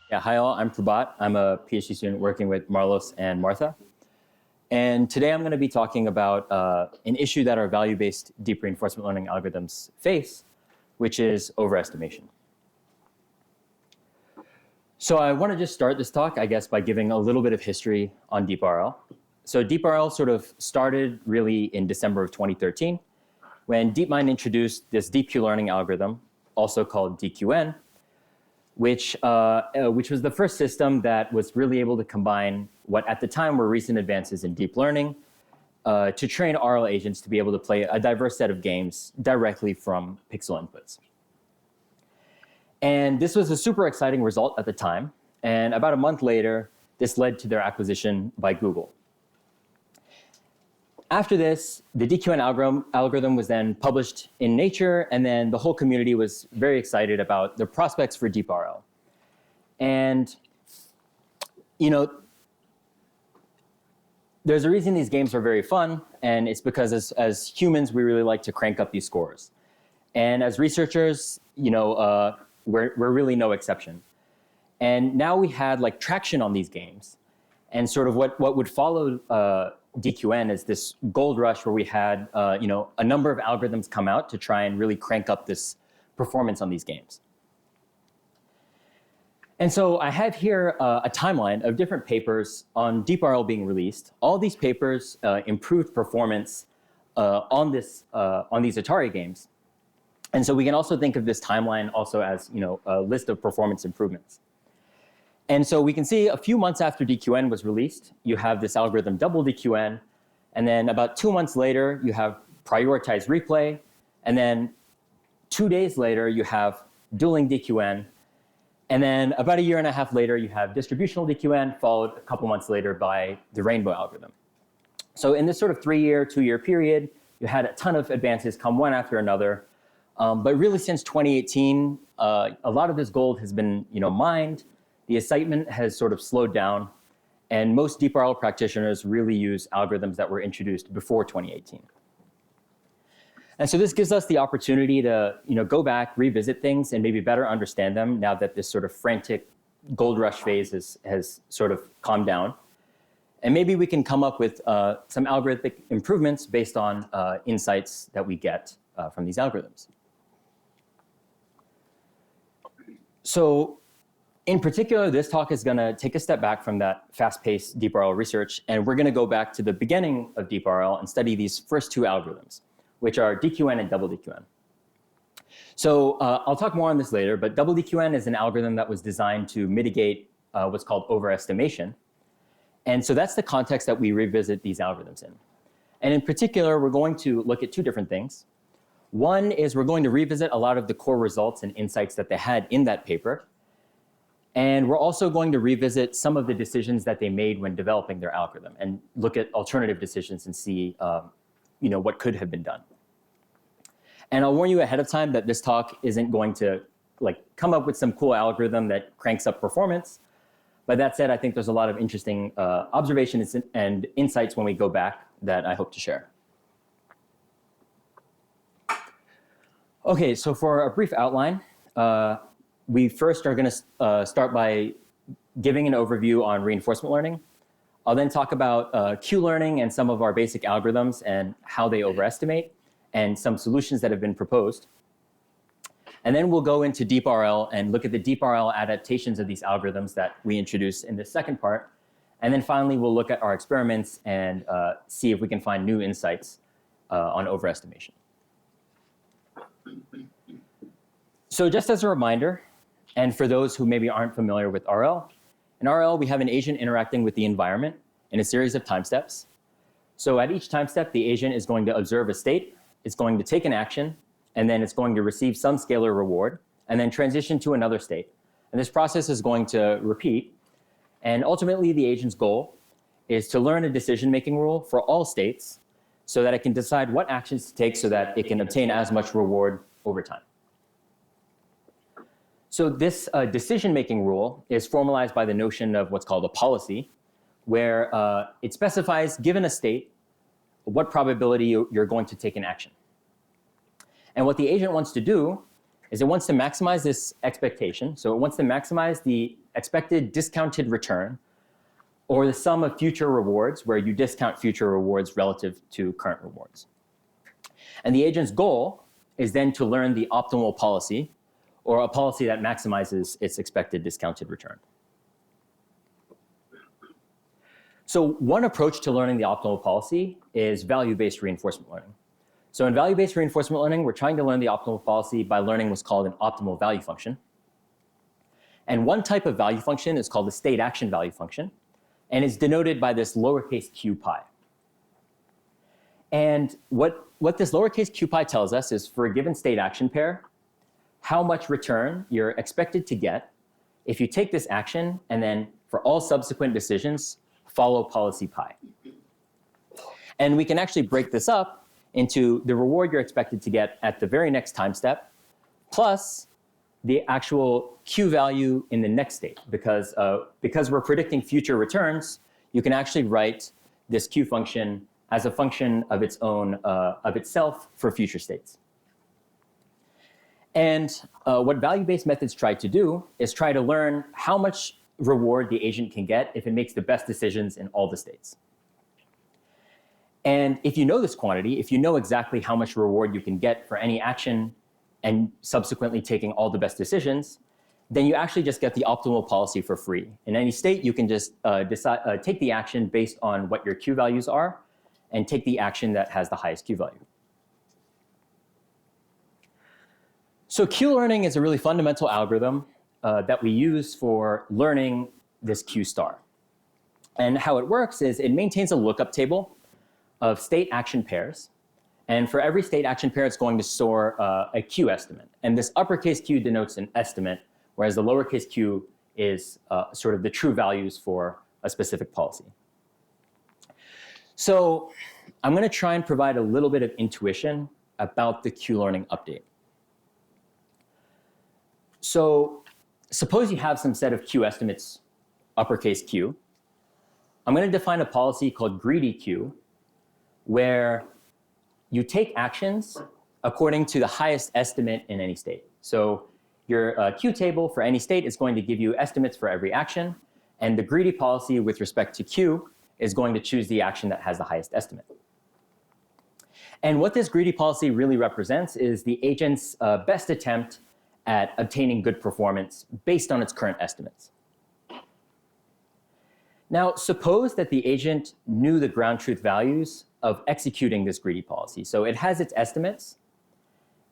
Yeah, hi all, I'm Prabhat. I'm a PhD student working with Marlos and Martha. And today I'm going to be talking about an issue that our value-based deep reinforcement learning algorithms face, which is overestimation. So I want to just start this talk, I guess, by giving a little bit of history on DeepRL. So DeepRL sort of started really in December of 2013, when DeepMind introduced this deep Q learning algorithm, also called DQN, which was the first system that was really able to combine what at the time were recent advances in deep learning to train RL agents to be able to play a diverse set of games directly from pixel inputs. And this was a super exciting result at the time. And about a month later, this led to their acquisition by Google. After this, the DQN algorithm was then published in Nature, and then the whole community was very excited about the prospects for DeepRL. And, you know, there's a reason these games are very fun, and it's because as humans, we really like to crank up these scores. And as researchers, you know, we're really no exception. And now we had like traction on these games, and sort of what would follow DQN is this gold rush where we had you know, a number of algorithms come out to try and really crank up this performance on these games. And so I have here a timeline of different papers on DeepRL being released. All these papers improved performance on these Atari games. And so we can also think of this timeline also as, you know, a list of performance improvements. And so we can see a few months after DQN was released, you have this algorithm Double DQN, and then about 2 months later, you have prioritized replay, and then 2 days later, you have dueling DQN, and then about a year and a half later, you have distributional DQN, followed a couple months later by the Rainbow algorithm. So in this sort of 3-year, 2-year period, you had a ton of advances come one after another. But really since 2018, a lot of this gold has been, you know, mined. The excitement has sort of slowed down, and most DeepRL practitioners really use algorithms that were introduced before 2018. And so this gives us the opportunity to, you know, go back, revisit things, and maybe better understand them now that this sort of frantic gold rush phase has sort of calmed down. And maybe we can come up with some algorithmic improvements based on insights that we get from these algorithms. So in particular, this talk is going to take a step back from that fast-paced DeepRL research, and we're going to go back to the beginning of DeepRL and study these first two algorithms, which are DQN and Double DQN. So I'll talk more on this later, but Double DQN is an algorithm that was designed to mitigate what's called overestimation. And so that's the context that we revisit these algorithms in. And in particular, we're going to look at two different things. One is we're going to revisit a lot of the core results and insights that they had in that paper. And we're also going to revisit some of the decisions that they made when developing their algorithm and look at alternative decisions and see you know, what could have been done. And I'll warn you ahead of time that this talk isn't going to like come up with some cool algorithm that cranks up performance. But that said, I think there's a lot of interesting observations and insights when we go back that I hope to share. Okay, so for a brief outline, we first are going to start by giving an overview on reinforcement learning. I'll then talk about Q learning and some of our basic algorithms and how they overestimate and some solutions that have been proposed. And then we'll go into DeepRL and look at the DeepRL adaptations of these algorithms that we introduced in the second part. And then finally, we'll look at our experiments and see if we can find new insights on overestimation. So just as a reminder, and for those who maybe aren't familiar with RL, in RL, we have an agent interacting with the environment in a series of time steps. So at each time step, the agent is going to observe a state, it's going to take an action, and then it's going to receive some scalar reward, and then transition to another state. And this process is going to repeat. And ultimately, the agent's goal is to learn a decision-making rule for all states so that it can decide what actions to take so that it can obtain as much reward over time. So this decision-making rule is formalized by the notion of what's called a policy, where it specifies, given a state, what probability you're going to take an action. And what the agent wants to do is it wants to maximize this expectation. So it wants to maximize the expected discounted return, or the sum of future rewards, where you discount future rewards relative to current rewards. And the agent's goal is then to learn the optimal policy, or a policy that maximizes its expected discounted return. So one approach to learning the optimal policy is value-based reinforcement learning. So in value-based reinforcement learning, we're trying to learn the optimal policy by learning what's called an optimal value function. And one type of value function is called the state action value function, and it's denoted by this lowercase q pi. And what this lowercase q pi tells us is, for a given state action pair, how much return you're expected to get if you take this action and then, for all subsequent decisions, follow policy pi. And we can actually break this up into the reward you're expected to get at the very next time step, plus the actual q value in the next state. Because we're predicting future returns, you can actually write this q function as a function of its own, of itself for future states. And what value-based methods try to do is try to learn how much reward the agent can get if it makes the best decisions in all the states. And if you know this quantity, if you know exactly how much reward you can get for any action and subsequently taking all the best decisions, then you actually just get the optimal policy for free. In any state, you can just take the action based on what your q values are and take the action that has the highest q value. So Q-learning is a really fundamental algorithm that we use for learning this Q star. And how it works is it maintains a lookup table of state action pairs. And for every state action pair, it's going to store a Q estimate. And this uppercase Q denotes an estimate, whereas the lowercase q is sort of the true values for a specific policy. So I'm going to try and provide a little bit of intuition about the Q-learning update. So suppose you have some set of Q estimates, uppercase Q. I'm going to define a policy called greedy Q, where you take actions according to the highest estimate in any state. So your Q table for any state is going to give you estimates for every action, and the greedy policy with respect to Q is going to choose the action that has the highest estimate. And what this greedy policy really represents is the agent's best attempt at obtaining good performance based on its current estimates. Now, suppose that the agent knew the ground truth values of executing this greedy policy. So it has its estimates,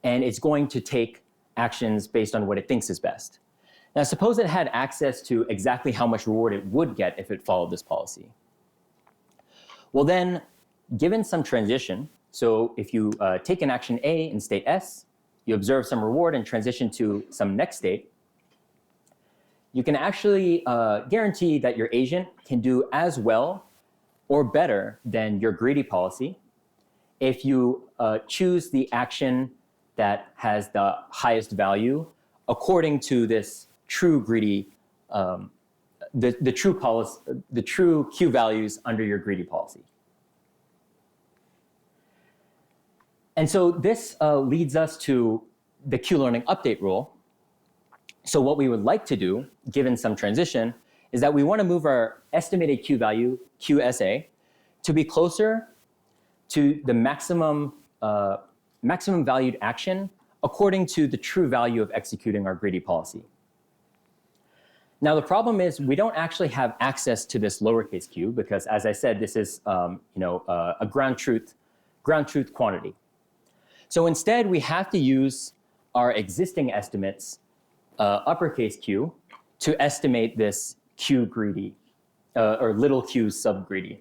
and it's going to take actions based on what it thinks is best. Now, suppose it had access to exactly how much reward it would get if it followed this policy. Well then, given some transition, so if you take an action A in state S, you observe some reward and transition to some next state, you can actually guarantee that your agent can do as well or better than your greedy policy if you choose the action that has the highest value according to this true greedy, the true Q values under your greedy policy. And so this leads us to the Q-learning update rule. So what we would like to do, given some transition, is that we want to move our estimated Q value, QSA, to be closer to the maximum valued action according to the true value of executing our greedy policy. Now the problem is we don't actually have access to this lowercase q because, as I said, this is a ground truth quantity. So instead, we have to use our existing estimates, uppercase q, to estimate this q greedy, or little q sub greedy.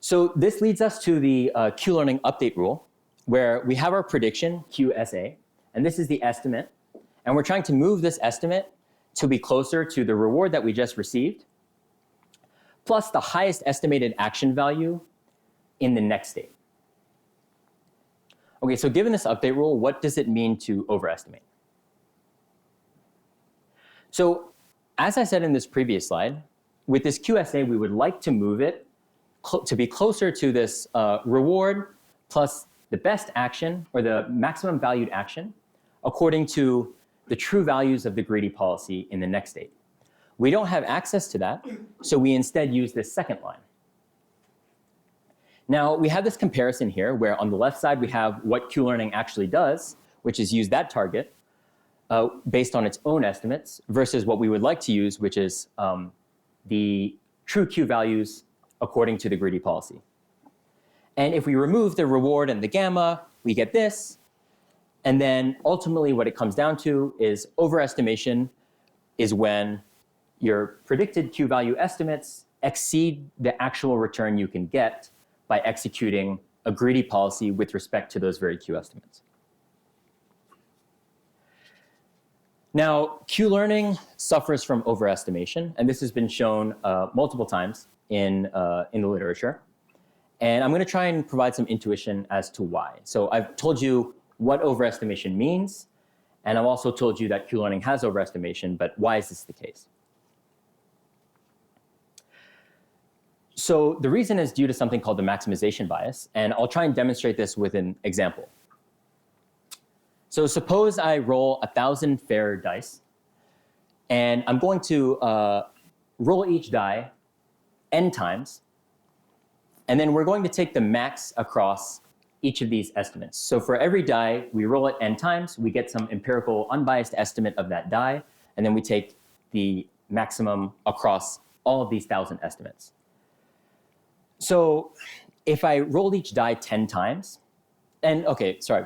So this leads us to the Q-learning update rule, where we have our prediction, QSA, and this is the estimate. And we're trying to move this estimate to be closer to the reward that we just received, plus the highest estimated action value in the next state. Okay, so given this update rule, what does it mean to overestimate? So as I said in this previous slide, with this QSA, we would like to move it to be closer to this reward plus the best action, or the maximum valued action, according to the true values of the greedy policy in the next state. We don't have access to that, so we instead use this second line. Now, we have this comparison here where on the left side we have what Q-learning actually does, which is use that target based on its own estimates versus what we would like to use, which is the true Q values according to the greedy policy. And if we remove the reward and the gamma, we get this. And then ultimately what it comes down to is overestimation is when your predicted Q value estimates exceed the actual return you can get by executing a greedy policy with respect to those very Q estimates. Now, Q-learning suffers from overestimation, and this has been shown multiple times in the literature. And I'm going to try and provide some intuition as to why. So I've told you what overestimation means, and I've also told you that Q-learning has overestimation, but why is this the case? So the reason is due to something called the maximization bias, and I'll try and demonstrate this with an example. So suppose I roll 1,000 fair dice, and I'm going to roll each die n times, and then we're going to take the max across each of these estimates. So for every die, we roll it n times, we get some empirical unbiased estimate of that die, and then we take the maximum across all of these 1,000 estimates. So if I rolled each die 10 times, and okay, sorry,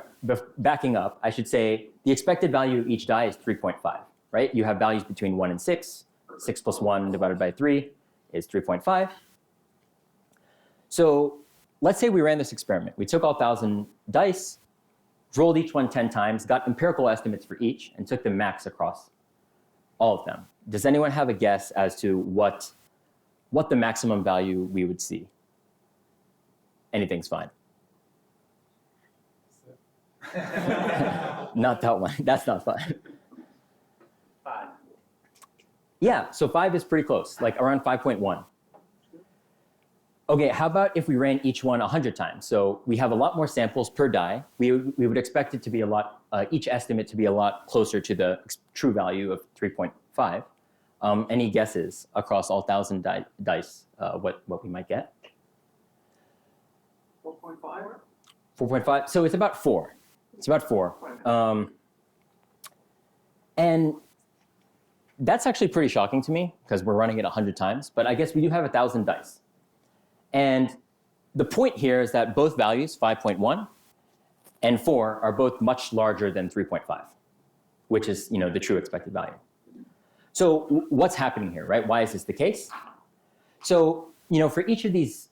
backing up, I should say the expected value of each die is 3.5, right? You have values between 1 and 6. 6 plus 1 divided by 3 is 3.5. So let's say we ran this experiment. We took all 1,000 dice, rolled each one 10 times, got empirical estimates for each, and took the max across all of them. Does anyone have a guess as to what the maximum value we would see? Anything's fine. Not that one. That's not fine. 5. Yeah, so 5 is pretty close, like around 5.1. Okay, how about if we ran each one 100 times? So we have a lot more samples per die. We would expect it to be a lot, each estimate to be a lot closer to the true value of 3.5. Any guesses across all 1,000 dice what we might get? 4.5? 4.5, so it's about 4. It's about 4. And that's actually pretty shocking to me because we're running it 100 times, but I guess we do have 1,000 dice. And the point here is that both values, 5.1 and 4, are both much larger than 3.5, which is the true expected value. So what's happening here, right? Why is this the case? So for each of these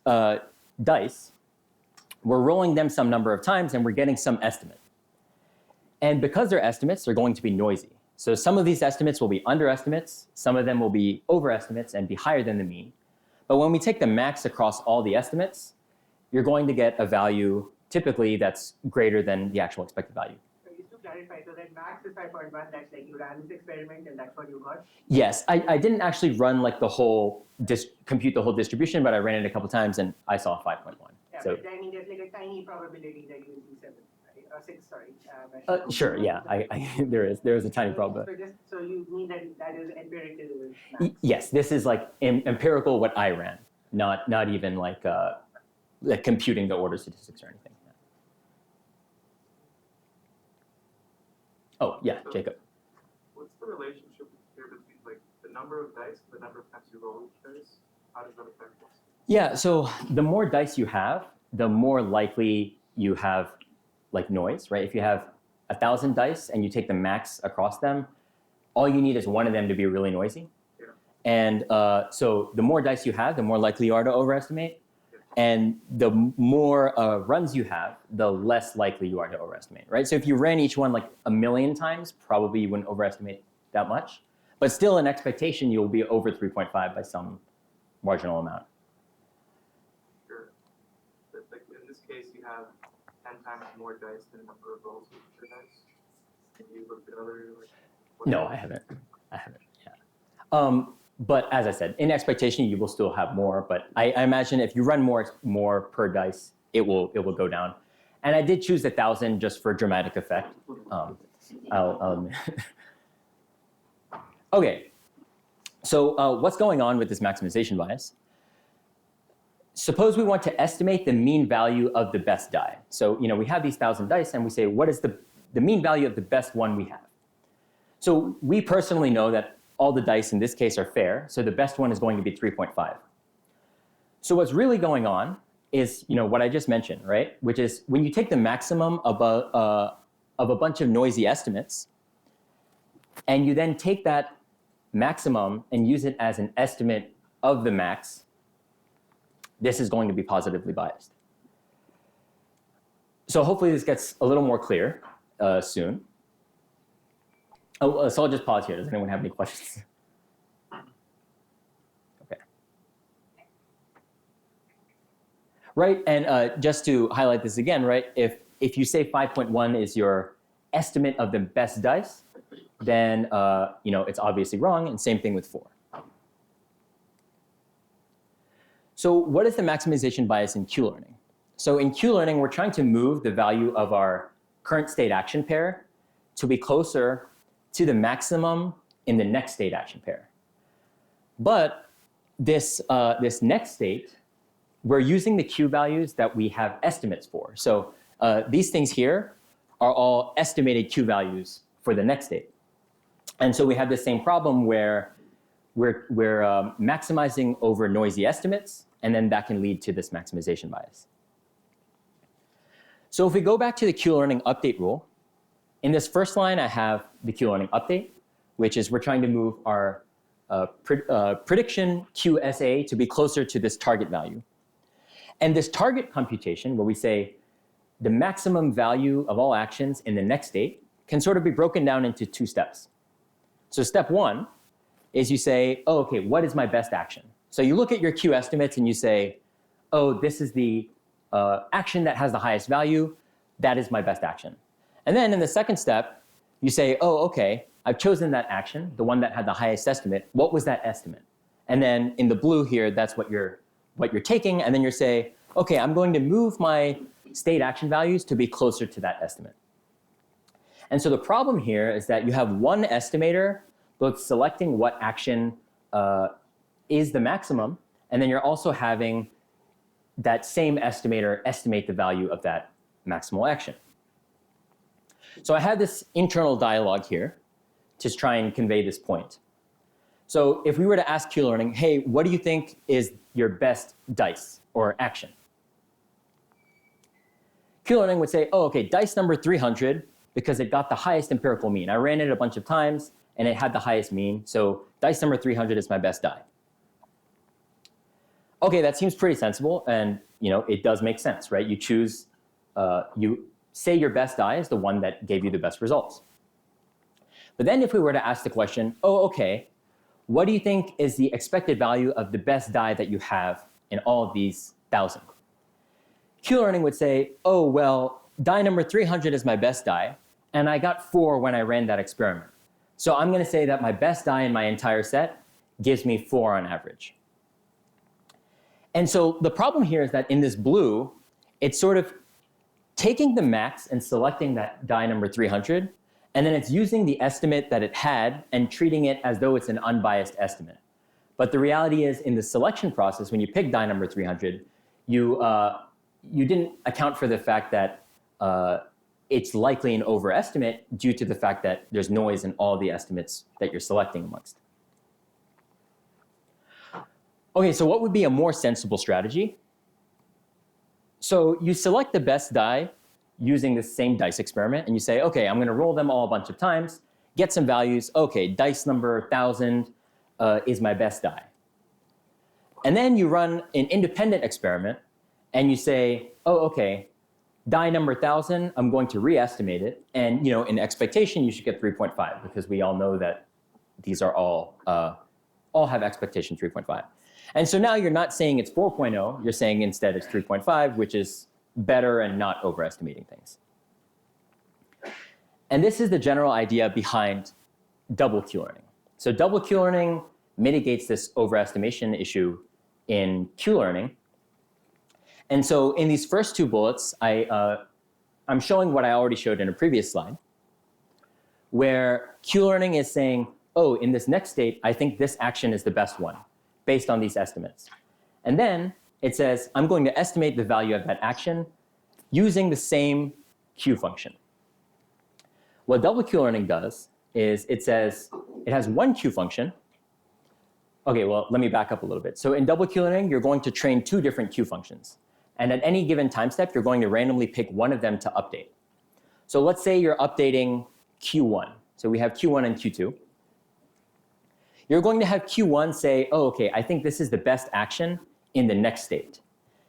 dice, we're rolling them some number of times and we're getting some estimate. And because they're estimates, they're going to be noisy. So some of these estimates will be underestimates, some of them will be overestimates and be higher than the mean. But when we take the max across all the estimates, you're going to get a value typically that's greater than the actual expected value. So just to clarify, so that max is 5.1, that's like you ran this experiment and that's what you got? Yes, I didn't actually run like the whole, compute the whole distribution, but I ran it a couple times and I saw 5.1. Yeah, So, but I mean, there's like a tiny probability that you will see 7, right? Or 6, sorry. sure, yeah, there is a tiny probability. So you mean that is empirical max? Yes, this is like empirical what I ran, not even like computing the order statistics or anything. Oh, yeah, Jacob. What's the relationship here between like the number of dice and the number of times you roll each dice? How does that affect this? Yeah, so the more dice you have, the more likely you have like noise, right? If you have 1,000 dice and you take the max across them, all you need is one of them to be really noisy. Yeah. And so the more dice you have, the more likely you are to overestimate. And the more runs you have, the less likely you are to overestimate, right? So if you ran each one like 1,000,000 times, probably you wouldn't overestimate that much. But still in expectation, you'll be over 3.5 by some marginal amount. Sure. But like in this case, you have 10 times more dice than the number of rolls with your dice. Have you looked at other? No, I haven't. Yeah. But as I said, in expectation, you will still have more. But I imagine if you run more per dice, it will go down. And I did choose 1,000 just for dramatic effect. I'll admit. Okay, so what's going on with this maximization bias? Suppose we want to estimate the mean value of the best die. So we have these 1,000 dice, and we say, what is the mean value of the best one we have? So we personally know that all the dice in this case are fair, so the best one is going to be 3.5. So what's really going on is what I just mentioned, right? Which is when you take the maximum of a bunch of noisy estimates, and you then take that maximum and use it as an estimate of the max, this is going to be positively biased. So hopefully this gets a little more clear soon. Oh, so I'll just pause here. Does anyone have any questions? Okay. Right, and just to highlight this again, right, if you say 5.1 is your estimate of the best dice, then it's obviously wrong, and same thing with 4. So what is the maximization bias in Q-learning? So in Q-learning, we're trying to move the value of our current state action pair to be closer to the maximum in the next state action pair. But this next state, we're using the Q values that we have estimates for. So these things here are all estimated Q values for the next state. And so we have the same problem where we're maximizing over noisy estimates, and then that can lead to this maximization bias. So if we go back to the Q-learning update rule, in this first line I have the Q-learning update, which is we're trying to move our prediction QSA to be closer to this target value. And this target computation, where we say the maximum value of all actions in the next state, can sort of be broken down into 2 steps. So step 1 is you say, oh, okay, what is my best action? So you look at your Q estimates and you say, oh, this is the action that has the highest value. That is my best action. And then in the second step, you say, oh, okay, I've chosen that action, the one that had the highest estimate. What was that estimate? And then in the blue here, that's what you're taking. And then you say, okay, I'm going to move my state action values to be closer to that estimate. And so the problem here is that you have one estimator both selecting what action is the maximum, and then you're also having that same estimator estimate the value of that maximal action. So I have this internal dialogue here to try and convey this point. So if we were to ask Q-learning, hey, what do you think is your best dice or action? Q-learning would say, oh, okay, dice number 300, because it got the highest empirical mean. I ran it a bunch of times, and it had the highest mean, so dice number 300 is my best die. Okay, that seems pretty sensible, and it does make sense, right? You choose, you say your best die is the one that gave you the best results. But then if we were to ask the question, oh, okay, what do you think is the expected value of the best die that you have in all of these 1,000? Q-learning would say, oh, well, die number 300 is my best die, and I got 4 when I ran that experiment. So I'm going to say that my best die in my entire set gives me 4 on average. And so the problem here is that in this blue, it's sort of taking the max and selecting that die number 300, and then it's using the estimate that it had and treating it as though it's an unbiased estimate. But the reality is, in the selection process, when you pick die number 300, you didn't account for the fact that it's likely an overestimate due to the fact that there's noise in all the estimates that you're selecting amongst. Okay, so what would be a more sensible strategy? So you select the best die using the same dice experiment, and you say, okay, I'm going to roll them all a bunch of times, get some values. Okay, dice number 1,000 is my best die. And then you run an independent experiment, and you say, oh, okay, die number 1,000, I'm going to re-estimate it. And in expectation, you should get 3.5, because we all know that these are all have expectation 3.5. And so now you're not saying it's 4.0, you're saying instead it's 3.5, which is better and not overestimating things. And this is the general idea behind double Q-learning. So double Q-learning mitigates this overestimation issue in Q-learning. And so in these first 2 bullets, I'm showing what I already showed in a previous slide, where Q-learning is saying, oh, in this next state, I think this action is the best one based on these estimates. And then it says, I'm going to estimate the value of that action using the same Q function. What double Q learning does is it says it has one Q function. Okay, well, let me back up a little bit. So in double Q learning, you're going to train two different Q functions. And at any given time step, you're going to randomly pick one of them to update. So let's say you're updating Q1. So we have Q1 and Q2. You're going to have Q1 say, oh, okay, I think this is the best action in the next state.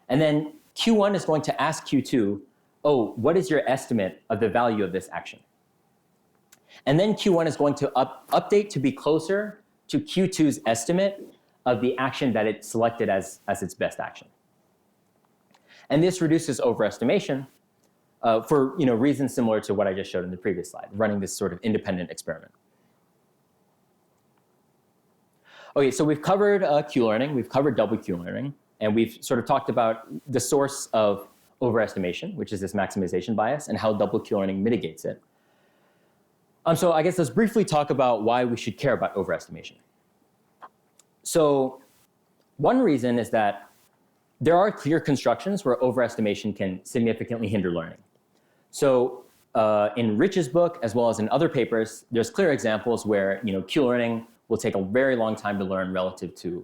And then Q1 is going to ask Q2, oh, what is your estimate of the value of this action? And then Q1 is going to update to be closer to Q2's estimate of the action that it selected as its best action. And this reduces overestimation for reasons similar to what I just showed in the previous slide, running this sort of independent experiment. Okay, so we've covered Q-learning, we've covered double Q-learning, and we've sort of talked about the source of overestimation, which is this maximization bias, and how double Q-learning mitigates it. So I guess let's briefly talk about why we should care about overestimation. So one reason is that there are clear constructions where overestimation can significantly hinder learning. So in Rich's book, as well as in other papers, there's clear examples where Q-learning will take a very long time to learn relative to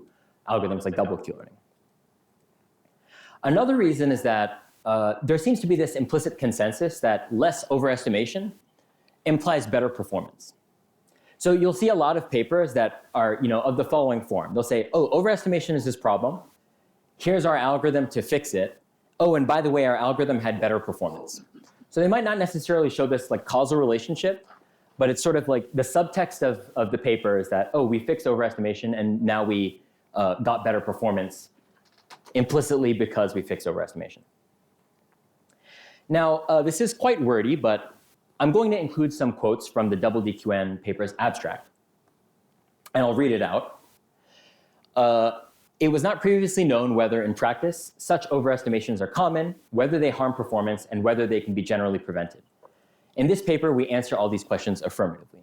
algorithms like double Q-learning. Another reason is that there seems to be this implicit consensus that less overestimation implies better performance. So you'll see a lot of papers that are of the following form. They'll say, oh, overestimation is this problem. Here's our algorithm to fix it. Oh, and by the way, our algorithm had better performance. So they might not necessarily show this like causal relationship, but it's sort of like the subtext of the paper is that, oh, we fixed overestimation and now we got better performance implicitly because we fixed overestimation. Now, this is quite wordy, but I'm going to include some quotes from the Double DQN paper's abstract, and I'll read it out. It was not previously known whether in practice such overestimations are common, whether they harm performance, and whether they can be generally prevented. In this paper, we answer all these questions affirmatively.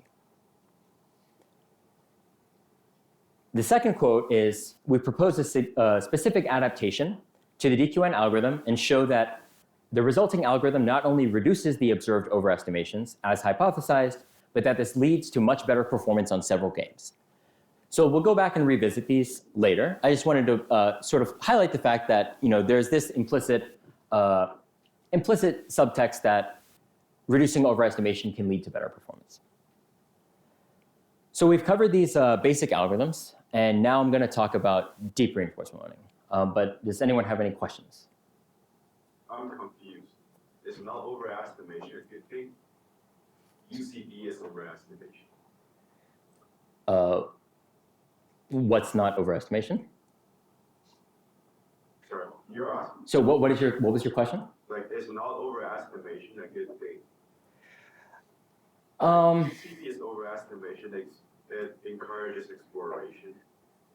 The second quote is, we propose a specific adaptation to the DQN algorithm and show that the resulting algorithm not only reduces the observed overestimations as hypothesized, but that this leads to much better performance on several games. So we'll go back and revisit these later. I just wanted to sort of highlight the fact that there's this implicit subtext that reducing overestimation can lead to better performance. So we've covered these basic algorithms, and now I'm going to talk about deep reinforcement learning. But does anyone have any questions? I'm confused. Is not overestimation a good thing? UCB is overestimation. What's not overestimation? Sorry, you're asking. So what was your question? Like, is not overestimation a good thing? UCB is overestimation. It encourages exploration.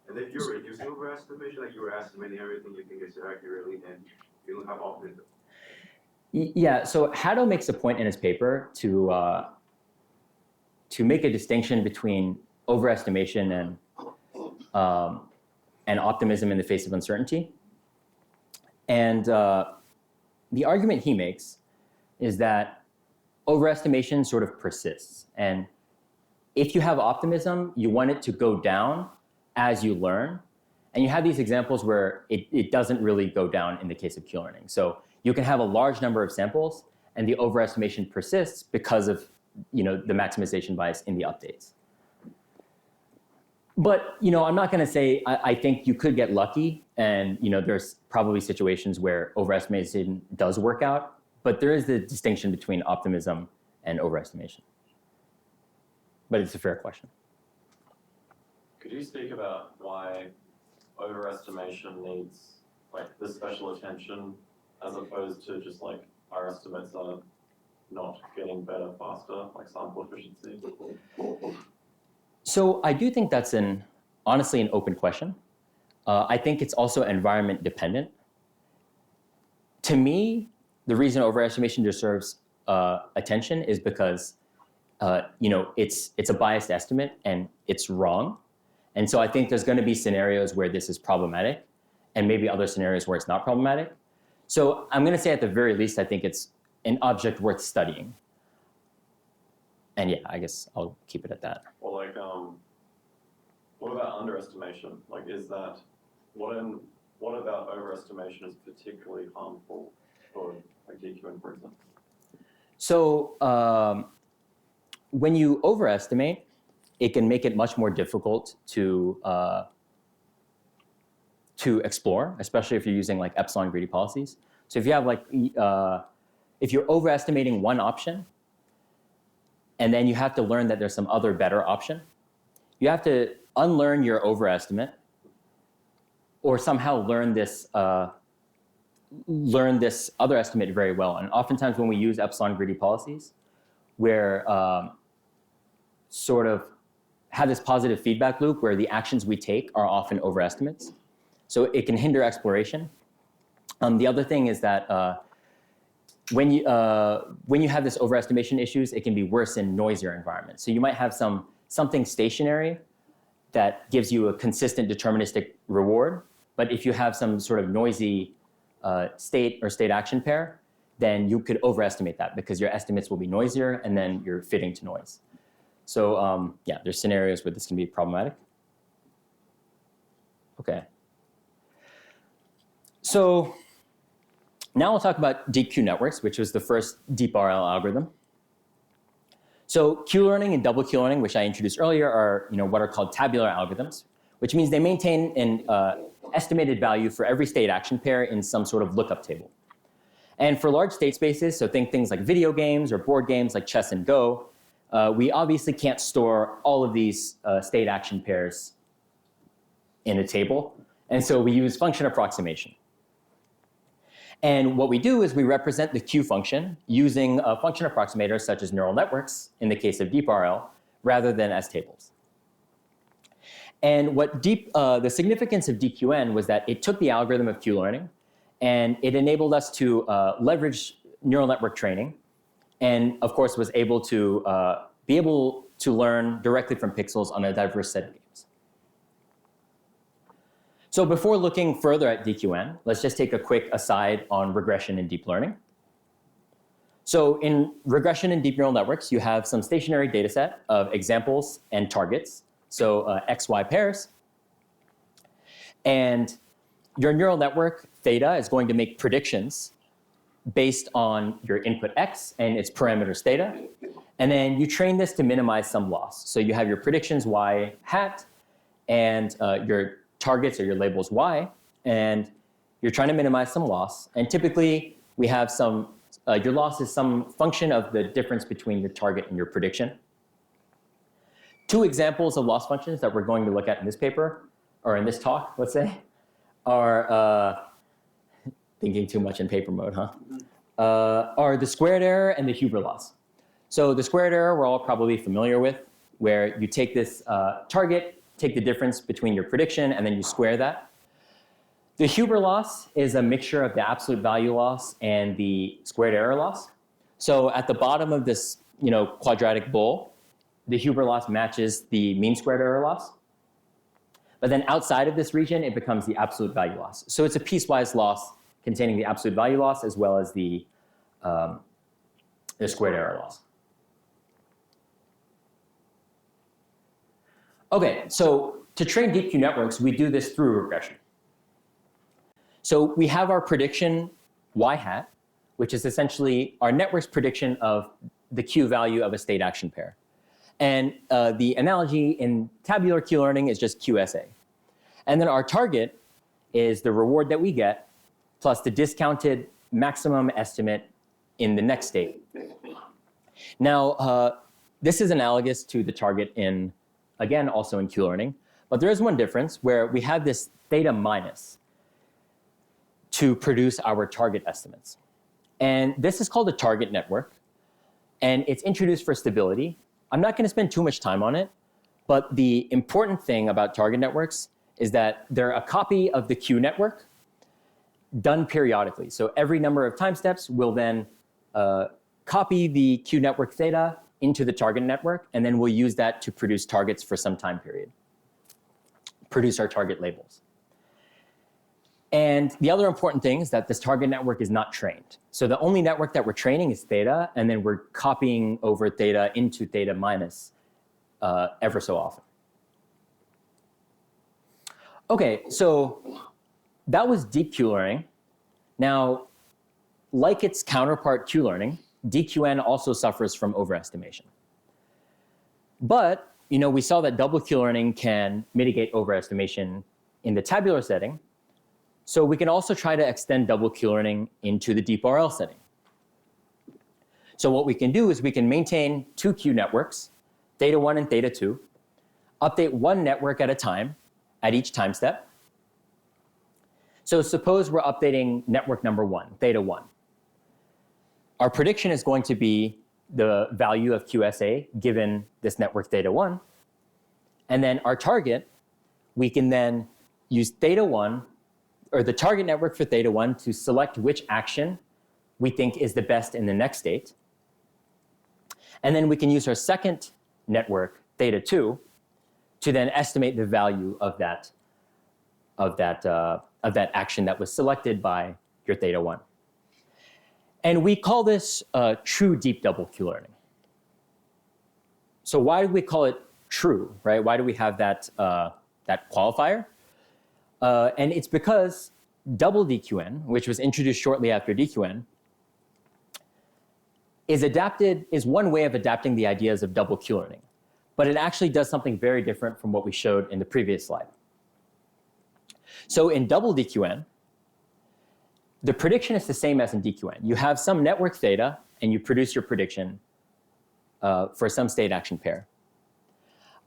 And if you're reducing overestimation, like you're estimating everything you think is accurately, and you don't have optimism. Yeah, so Haddo makes a point in his paper to make a distinction between overestimation and optimism in the face of uncertainty. And the argument he makes is that overestimation sort of persists. And if you have optimism, you want it to go down as you learn. And you have these examples where it doesn't really go down in the case of Q-learning. So you can have a large number of samples, and the overestimation persists because of the maximization bias in the updates. But I'm not going to say I think you could get lucky, and there's probably situations where overestimation does work out. But there is the distinction between optimism and overestimation. But it's a fair question. Could you speak about why overestimation needs this special attention as opposed to just our estimates are not getting better faster, like sample efficiency? So I do think that's honestly an open question. I think it's also environment dependent. To me, the reason overestimation deserves attention is because it's a biased estimate and it's wrong. And so I think there's going to be scenarios where this is problematic and maybe other scenarios where it's not problematic. So I'm going to say at the very least, I think it's an object worth studying. And yeah, I guess I'll keep it at that. Or like, what about underestimation? Like, what about overestimation is particularly harmful for like DQN, for example? So when you overestimate, it can make it much more difficult to explore, especially if you're using like epsilon greedy policies. So if you have like, if you're overestimating one option, and then you have to learn that there's some other better option, you have to unlearn your overestimate, or somehow learn this other estimate very well. And oftentimes when we use epsilon greedy policies, we're sort of have this positive feedback loop where the actions we take are often overestimates. So it can hinder exploration. The other thing is that when you have this overestimation issues, it can be worse in noisier environments. So you might have something stationary that gives you a consistent deterministic reward. But if you have some sort of noisy state or state action pair, then you could overestimate that because your estimates will be noisier and then you're fitting to noise. So yeah, there's scenarios where this can be problematic. Okay. So now we'll talk about DQ networks, which was the first deep RL algorithm. So Q-learning and double Q-learning, which I introduced earlier, are what are called tabular algorithms, which means they maintain an estimated value for every state action pair in some sort of lookup table. And for large state spaces, so think things like video games or board games like chess and Go, we obviously can't store all of these state action pairs in a table. And so we use function approximation. And what we do is we represent the Q function using function approximators such as neural networks in the case of deep RL, rather than as tables. And what the significance of DQN was that it took the algorithm of Q-learning and it enabled us to leverage neural network training, and of course was able to learn directly from pixels on a diverse set of games. So before looking further at DQN, let's just take a quick aside on regression in deep learning. So in regression in deep neural networks, you have some stationary data set of examples and targets, so XY pairs. And your neural network, theta, is going to make predictions based on your input X and its parameters theta. And then you train this to minimize some loss. So you have your predictions Y hat and your targets or your labels Y, and you're trying to minimize some loss. And typically we have your loss is some function of the difference between your target and your prediction. Two examples of loss functions that we're going to look at in this paper, or in this talk, let's say, are thinking too much in paper mode, huh? Are the squared error and the Huber loss. So the squared error we're all probably familiar with, where you take this target, take the difference between your prediction, and then you square that. The Huber loss is a mixture of the absolute value loss and the squared error loss. So at the bottom of this quadratic bowl, the Huber loss matches the mean squared error loss. But then outside of this region, it becomes the absolute value loss. So it's a piecewise loss containing the absolute value loss as well as the squared error loss. Okay, so to train deep Q networks, we do this through regression. So we have our prediction Y hat, which is essentially our network's prediction of the Q value of a state action pair. And the analogy in tabular Q learning is just QSA. And then our target is the reward that we get plus the discounted maximum estimate in the next state. Now, this is analogous to the target in, again, also in Q learning, but there is one difference where we have this theta minus to produce our target estimates. And this is called a target network, and it's introduced for stability. I'm not going to spend too much time on it, but the important thing about target networks is that they're a copy of the Q network done periodically. So every number of time steps will then copy the Q network theta into the target network, and then we'll use that to produce targets for some time period, produce our target labels. And the other important thing is that this target network is not trained. So the only network that we're training is theta, and then we're copying over theta into theta minus ever so often. Okay, so that was deep Q-learning. Now, like its counterpart Q-learning, DQN also suffers from overestimation. But, we saw that double Q-learning can mitigate overestimation in the tabular setting. So we can also try to extend double Q-learning into the deep RL setting. So what we can do is we can maintain two Q networks, theta 1 and theta 2, update one network at a time at each time step. So suppose we're updating network number 1, theta 1. Our prediction is going to be the value of QSA given this network theta 1. And then our target, we can then use theta 1, or the target network for theta 1, to select which action we think is the best in the next state. And then we can use our second network, theta 2, to then estimate the value of that action that was selected by your theta 1. And we call this true deep double Q-learning. So why do we call it true, right? Why do we have that qualifier? And it's because double DQN, which was introduced shortly after DQN, is one way of adapting the ideas of double Q-learning. But it actually does something very different from what we showed in the previous slide. So in double DQN, the prediction is the same as in DQN. You have some network theta, and you produce your prediction for some state action pair.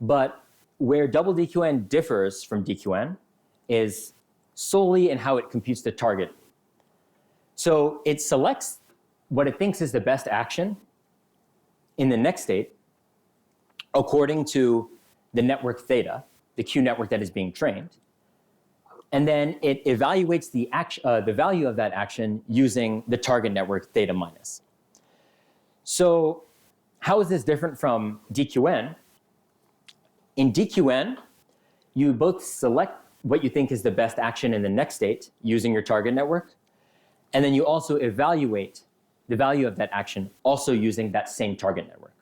But where double DQN differs from DQN is solely in how it computes the target. So it selects what it thinks is the best action in the next state according to the network theta, the Q network that is being trained. And then it evaluates the value of that action using the target network theta minus. So how is this different from DQN? In DQN, you both select what you think is the best action in the next state using your target network, and then you also evaluate the value of that action also using that same target network.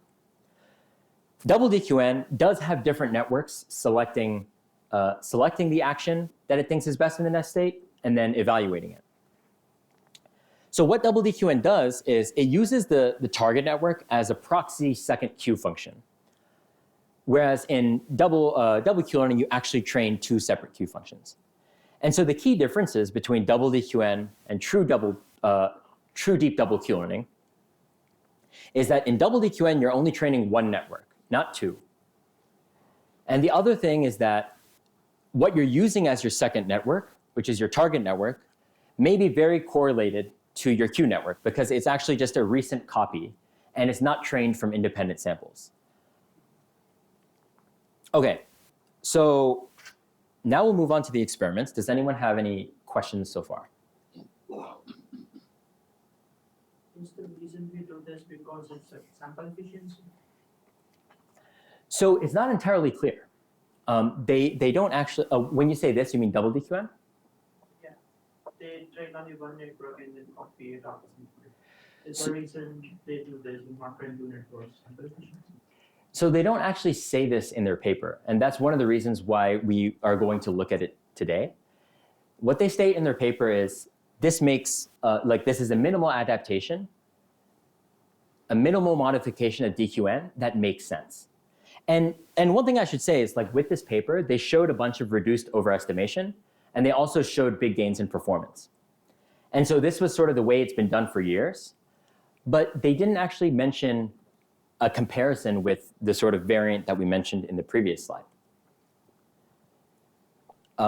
Double DQN does have different networks selecting the action that it thinks is best in the next state and then evaluating it. So what double DQN does is it uses the target network as a proxy second Q function. Whereas in double Q-learning, you actually train two separate Q functions. And so the key differences between double DQN and true deep double Q-learning is that in double DQN, you're only training one network, not two. And the other thing is that what you're using as your second network, which is your target network, may be very correlated to your Q network because it's actually just a recent copy and it's not trained from independent samples. Okay, so now we'll move on to the experiments. Does anyone have any questions so far? Is the reason we do this because it's a sample efficiency? So it's not entirely clear. They don't actually, when you say this, you mean double DQN? Yeah, they train only one network and then copy it after something. Is the reason they do this in not train two networks sample efficiency? So they don't actually say this in their paper, and that's one of the reasons why we are going to look at it today. What they state in their paper is this makes, this is a minimal adaptation, a minimal modification of DQN that makes sense. And one thing I should say is with this paper, they showed a bunch of reduced overestimation, and they also showed big gains in performance. And so this was sort of the way it's been done for years, but they didn't actually mention a comparison with the sort of variant that we mentioned in the previous slide.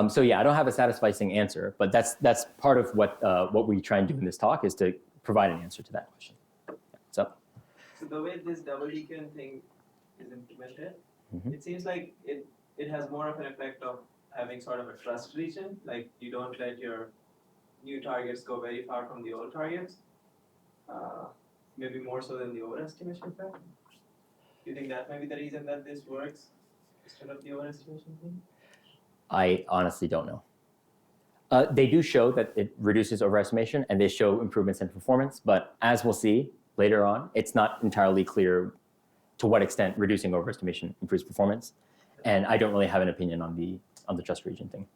So yeah, I don't have a satisfying answer, but that's part of what we try and do in this talk is to provide an answer to that question. So the way this double DQN thing is implemented, it seems like it has more of an effect of having sort of a trust region, like you don't let your new targets go very far from the old targets, maybe more so than the overestimation effect. Do you think that might be the reason that this works instead of the overestimation thing? I honestly don't know. They do show that it reduces overestimation and they show improvements in performance, but as we'll see later on, it's not entirely clear to what extent reducing overestimation improves performance. And I don't really have an opinion on the trust region thing.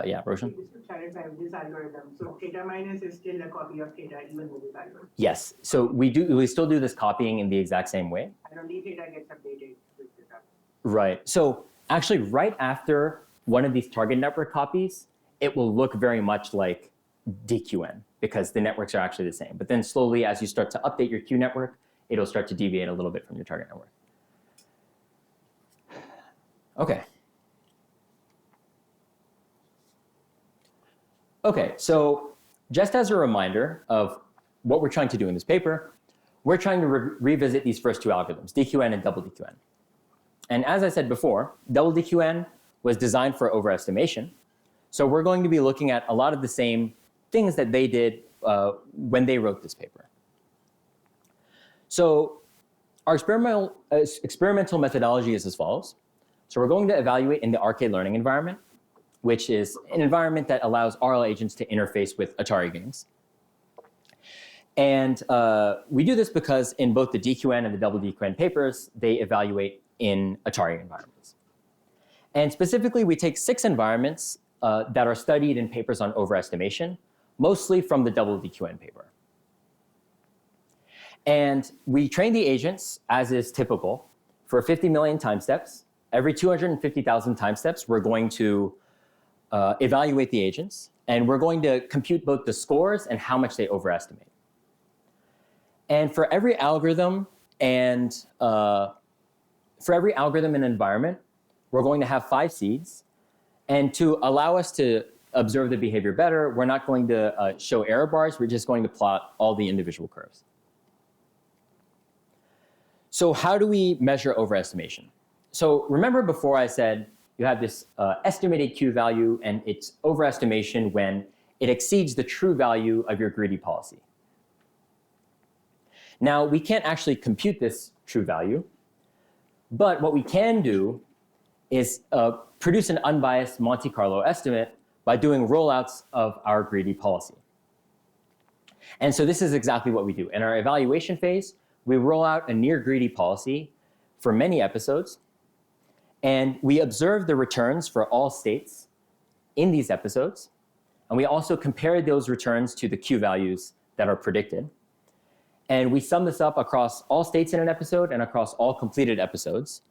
Yeah, Roshan? Just to clarify this algorithm, so theta minus is still a copy of theta even with this algorithm. Yes, so we still do this copying in the exact same way. And only theta gets updated with this algorithm. Right, so actually right after one of these target network copies, it will look very much like DQN because the networks are actually the same. But then slowly as you start to update your Q network, it'll start to deviate a little bit from your target network. Okay. Okay, so just as a reminder of what we're trying to do in this paper, we're trying to revisit these first two algorithms, DQN and Double DQN. And as I said before, Double DQN was designed for overestimation. So we're going to be looking at a lot of the same things that they did when they wrote this paper. So our experimental methodology is as follows. So we're going to evaluate in the arcade learning environment, which is an environment that allows RL agents to interface with Atari games. And we do this because in both the DQN and the Double DQN papers, they evaluate in Atari environments. And specifically, we take 6 environments that are studied in papers on overestimation, mostly from the Double DQN paper. And we train the agents, as is typical, for 50 million time steps. Every 250,000 time steps, we're going to evaluate the agents, and we're going to compute both the scores and how much they overestimate. And for every algorithm and environment, we're going to have 5 seeds. And to allow us to observe the behavior better, we're not going to show error bars. We're just going to plot all the individual curves. So how do we measure overestimation? So remember before I said you have this estimated Q value and it's overestimation when it exceeds the true value of your greedy policy. Now, we can't actually compute this true value, but what we can do is produce an unbiased Monte Carlo estimate by doing rollouts of our greedy policy. And so this is exactly what we do. In our evaluation phase, we roll out a near greedy policy for many episodes, and we observe the returns for all states in these episodes, and we also compare those returns to the Q values that are predicted. And we sum this up across all states in an episode and across all completed episodes.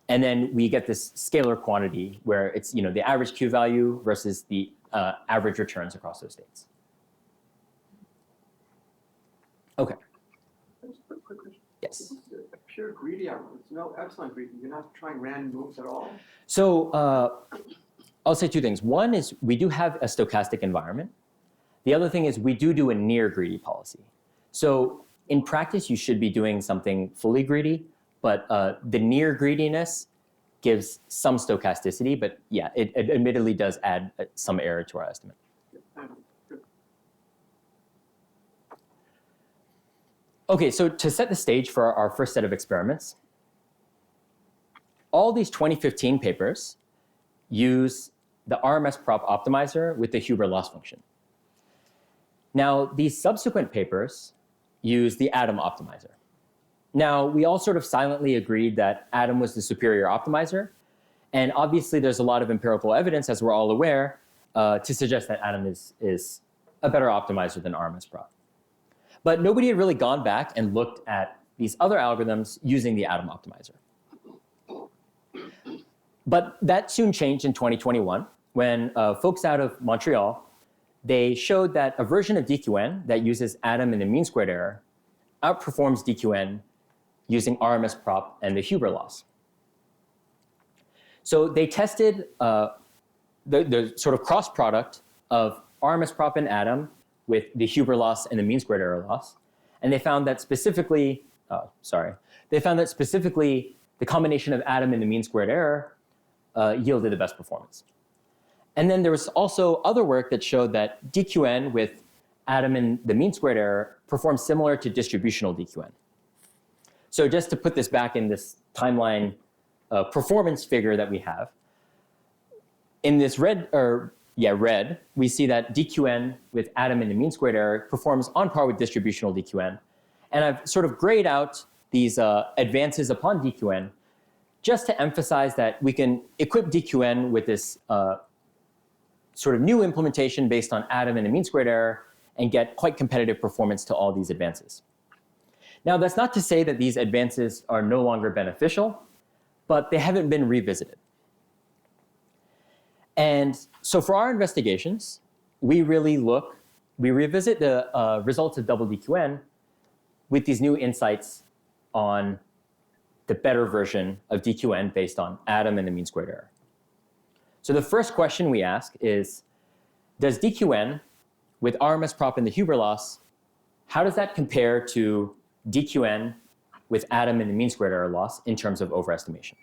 And then we get this scalar quantity where it's the average Q value versus the average returns across those states. Okay. Quick question. Yes. This is a pure greedy algorithm. There's no epsilon greedy. You're not trying random moves at all. So I'll say 2 things. One is we do have a stochastic environment. The other thing is we do a near greedy policy. So in practice, you should be doing something fully greedy, but the near greediness gives some stochasticity, but yeah, it admittedly does add some error to our estimate. Okay, so to set the stage for our first set of experiments, all these 2015 papers use the RMS prop optimizer with the Huber loss function. Now, these subsequent papers use the Adam optimizer. Now, we all sort of silently agreed that Adam was the superior optimizer, and obviously there's a lot of empirical evidence, as we're all aware, to suggest that Adam is a better optimizer than RMS prop. But nobody had really gone back and looked at these other algorithms using the Adam optimizer. But that soon changed in 2021 when folks out of Montreal, they showed that a version of DQN that uses Adam and the mean squared error outperforms DQN using RMS prop and the Huber loss. So they tested the sort of cross product of RMS prop and Adam with the Huber loss and the mean squared error loss. And they found that specifically, the combination of Adam and the mean squared error yielded the best performance. And then there was also other work that showed that DQN with Adam and the mean squared error performs similar to distributional DQN. So just to put this back in this timeline performance figure that we have, in this red, we see that DQN with atom and the mean squared error performs on par with distributional DQN. And I've sort of grayed out these advances upon DQN just to emphasize that we can equip DQN with this sort of new implementation based on atom and the mean squared error and get quite competitive performance to all these advances. Now, that's not to say that these advances are no longer beneficial, but they haven't been revisited. And so for our investigations, we revisit the results of double DQN with these new insights on the better version of DQN based on atom and the mean squared error. So the first question we ask is, does DQN with RMS prop and the Huber loss, how does that compare to DQN with atom and the mean squared error loss in terms of overestimation?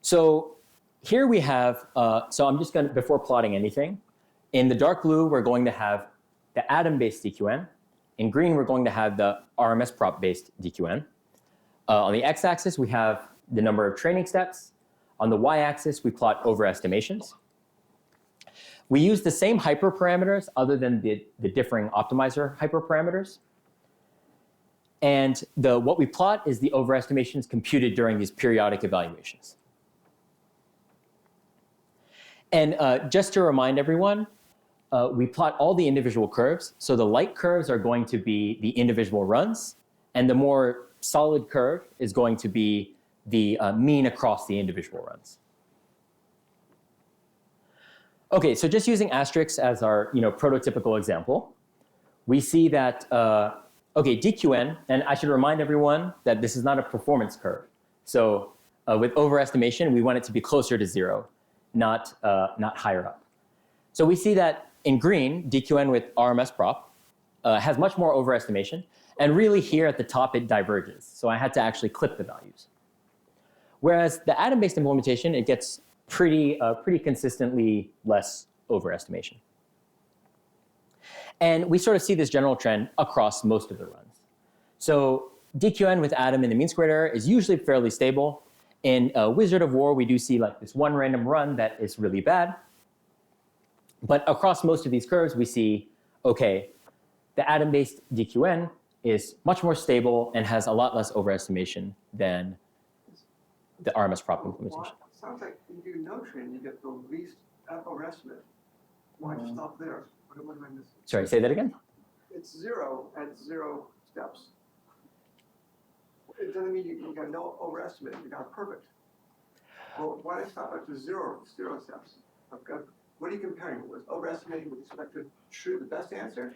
So here we have, so I'm just going to, before plotting anything, in the dark blue, we're going to have the atom-based DQN. In green, we're going to have the RMS prop-based DQN. On the x-axis, we have the number of training steps. On the y-axis, we plot overestimations. We use the same hyperparameters other than the differing optimizer hyperparameters. And what we plot is the overestimations computed during these periodic evaluations. And just to remind everyone, we plot all the individual curves. So the light curves are going to be the individual runs, and the more solid curve is going to be the mean across the individual runs. Okay, so just using asterisks as our prototypical example, we see that, okay, DQN, and I should remind everyone that this is not a performance curve. So with overestimation, we want it to be closer to 0, not higher up. So we see that in green, DQN with RMS prop has much more overestimation, and really here at the top it diverges. So I had to actually clip the values. Whereas the atom-based implementation, it gets pretty consistently less overestimation. And we sort of see this general trend across most of the runs. So DQN with atom and the mean squared error is usually fairly stable. In Wizard of War, we do see like this one random run that is really bad. But across most of these curves, we see, okay, the atom-based DQN is much more stable and has a lot less overestimation than the RMS prop implementation. Sounds like if you do no training, you get the least overestimate. Why stop there? What am I missing? Sorry, say that again? It's 0 at 0 steps. It doesn't mean you got no overestimate, you got perfect. Well, why stop at the 0 steps? What are you comparing? Was overestimating with respect to true the best answer?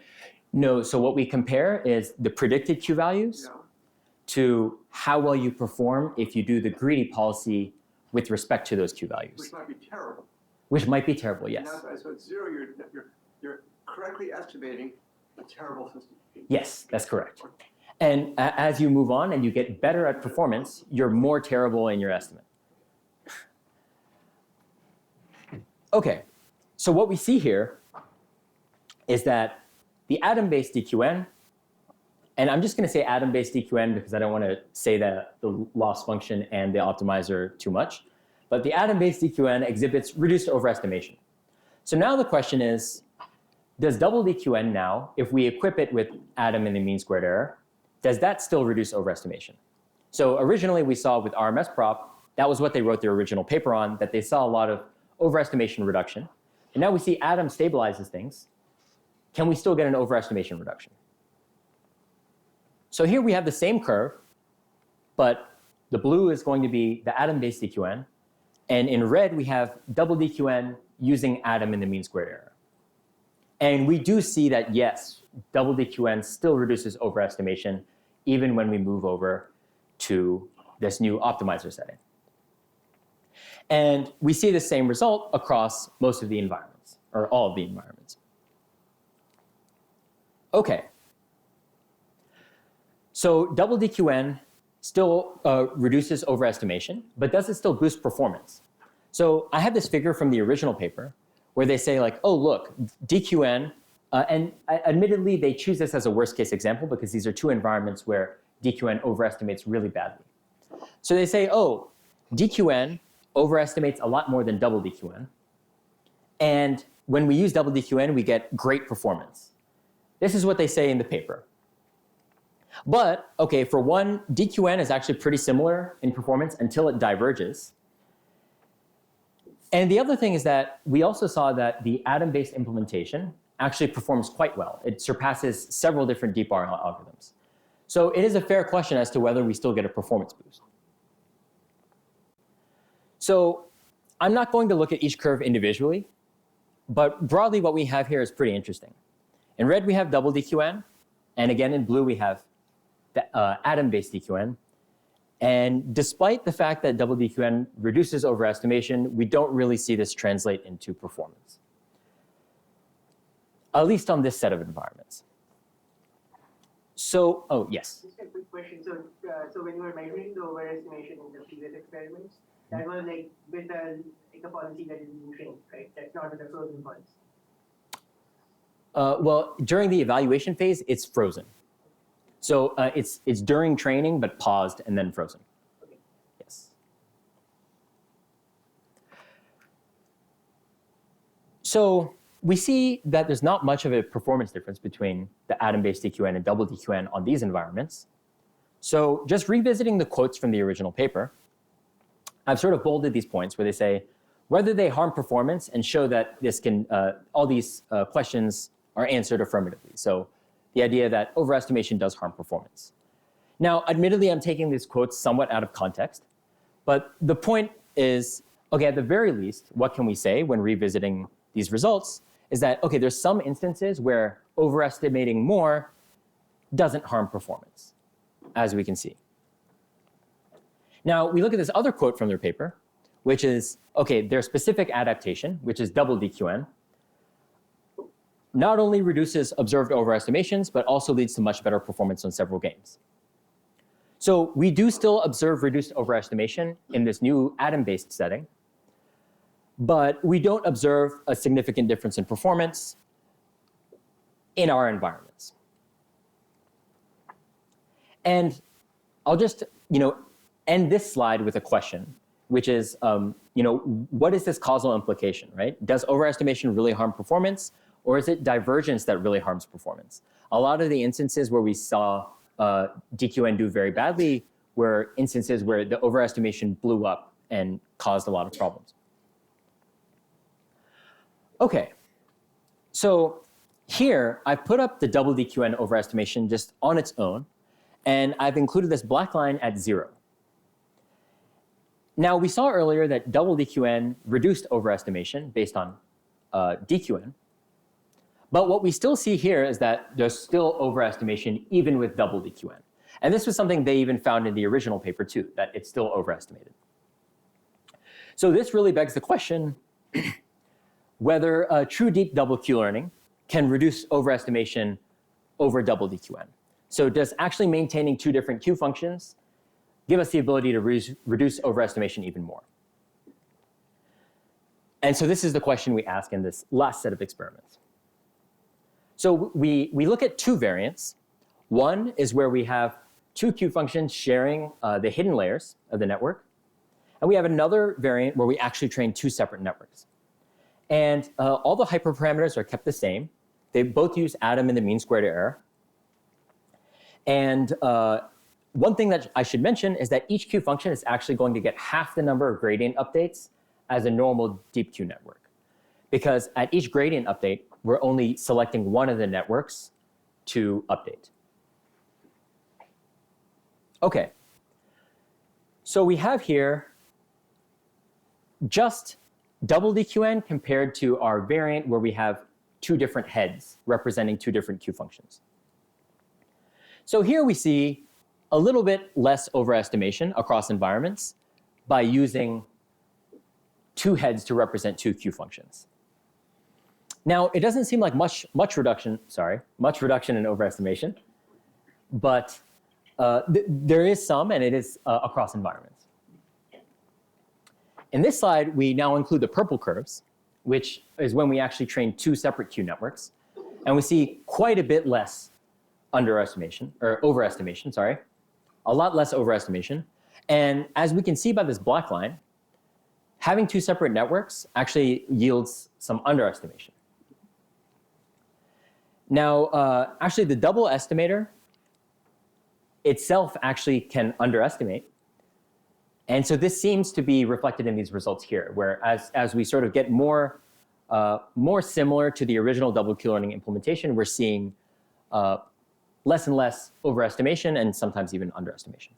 No, so what we compare is the predicted Q values to how well you perform if you do the greedy policy with respect to those Q values. Which might be terrible. Which might be terrible, yes. So at 0, you're correctly estimating a terrible system. Yes, that's correct. And as you move on and you get better at performance, you're more terrible in your estimate. Okay, so what we see here is that the atom-based DQN, and I'm just going to say atom-based DQN because I don't want to say the loss function and the optimizer too much, but the atom-based DQN exhibits reduced overestimation. So now the question is, does double DQN now, if we equip it with atom and the mean squared error, does that still reduce overestimation? So originally we saw with RMS prop, that was what they wrote their original paper on, that they saw a lot of overestimation reduction. And now we see atom stabilizes things. Can we still get an overestimation reduction? So here we have the same curve, but the blue is going to be the atom-based DQN. And in red, we have double DQN using atom and the mean squared error. And we do see that, yes, double DQN still reduces overestimation even when we move over to this new optimizer setting. And we see the same result across most of the environments, or all of the environments. Okay. So double DQN still reduces overestimation, but does it still boost performance? So I have this figure from the original paper where they say like, oh, look, DQN, and admittedly, they choose this as a worst case example because these are two environments where DQN overestimates really badly. So they say, oh, DQN overestimates a lot more than double DQN. And when we use double DQN, we get great performance. This is what they say in the paper. But, okay, for one, DQN is actually pretty similar in performance until it diverges. And the other thing is that we also saw that the atom-based implementation actually performs quite well. It surpasses several different deep RL algorithms. So it is a fair question as to whether we still get a performance boost. So I'm not going to look at each curve individually, but broadly what we have here is pretty interesting. In red we have double DQN, and again in blue we have the atom-based DQN. And despite the fact that double DQN reduces overestimation, we don't really see this translate into performance, at least on this set of environments. So, oh, yes. Just a quick question. So when you were measuring the overestimation in the previous experiments, that was like with a policy that is being trained, right? That's not with a frozen policy. Well, during the evaluation phase, it's frozen. So it's during training, but paused and then frozen. Okay. Yes. So we see that there's not much of a performance difference between the atom-based DQN and double DQN on these environments. So just revisiting the quotes from the original paper, I've sort of bolded these points where they say whether they harm performance and show that this can, all these questions are answered affirmatively. So the idea that overestimation does harm performance. Now, admittedly, I'm taking these quotes somewhat out of context, but the point is, okay, at the very least, what can we say when revisiting these results is that, okay, there's some instances where overestimating more doesn't harm performance, as we can see. Now, we look at this other quote from their paper, which is, okay, their specific adaptation, which is double DQN, not only reduces observed overestimations, but also leads to much better performance on several games. So we do still observe reduced overestimation in this new atom-based setting, but we don't observe a significant difference in performance in our environments. And I'll just, end this slide with a question, which is, what is this causal implication, right? Does overestimation really harm performance? Or is it divergence that really harms performance? A lot of the instances where we saw DQN do very badly were instances where the overestimation blew up and caused a lot of problems. Okay, so here I've put up the double DQN overestimation just on its own, and I've included this black line at 0. Now, we saw earlier that double DQN reduced overestimation based on DQN. But what we still see here is that there's still overestimation even with double DQN. And this was something they even found in the original paper too, that it's still overestimated. So this really begs the question whether true deep double Q learning can reduce overestimation over double DQN. So does actually maintaining two different Q functions give us the ability to reduce overestimation even more? And so this is the question we ask in this last set of experiments. So we look at two variants. One is where we have two Q functions sharing the hidden layers of the network. And we have another variant where we actually train two separate networks. And all the hyperparameters are kept the same. They both use atom and the mean squared error. And one thing that I should mention is that each Q function is actually going to get half the number of gradient updates as a normal deep Q network. Because at each gradient update, we're only selecting one of the networks to update. Okay, so we have here just double DQN compared to our variant where we have two different heads representing two different Q functions. So here we see a little bit less overestimation across environments by using two heads to represent two Q functions. Now, it doesn't seem like much reduction in overestimation, but there is some, and it is across environments. In this slide, we now include the purple curves, which is when we actually train two separate Q networks, and we see quite a bit less overestimation, sorry. a lot less overestimation. And as we can see by this black line, having two separate networks actually yields some underestimation. Now, actually the double estimator itself actually can underestimate. And so this seems to be reflected in these results here, where as we sort of get more similar to the original double Q-learning implementation, we're seeing less and less overestimation and sometimes even underestimation.